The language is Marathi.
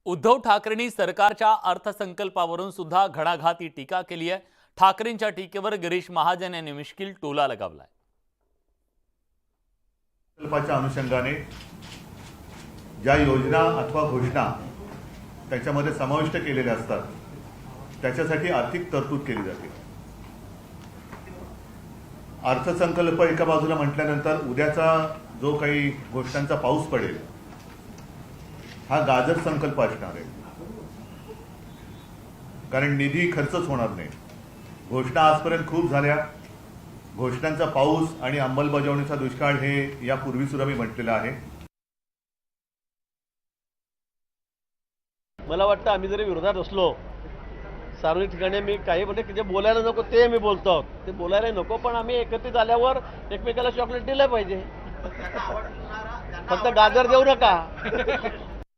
उद्धव ठाकरेंनी सरकारच्या अर्थसंकल्पावरून सुद्धा घणाघाती टीका केली आहे। ठाकरेंच्या टीकेवर गिरीश महाजन यांनी मिश्किल टोला लगावलाय। संकल्पाच्या अनुषंगाने ज्या योजना अथवा घोषणा त्याच्यामध्ये समाविष्ट केलेल्या असतात त्याच्यासाठी आर्थिक तरतूद केली जाते। अर्थसंकल्प एका बाजूला म्हटल्यानंतर उद्याचा जो काही घोषणांचा पाऊस पडेल हा गाजर संकल्प असणार आहे, कारण निधी खर्चच होणार नाही। घोषणा आजपर्यंत खूप झाल्या, घोषणांचा पाऊस आणि अंमलबजावणीचा दुष्काळ हे यापूर्वी सुद्धा मी म्हटलेलं आहे। मला वाटतं आम्ही जरी विरोधात असलो सार्वजनिक ठिकाणी मी काही म्हणजे जे बोलायला नको ते मी बोलतो, ते बोलायला नको, पण आम्ही एकत्रित आल्यावर एकमेकाला चॉकलेट दिलं पाहिजे, फक्त गाजर देऊ नका।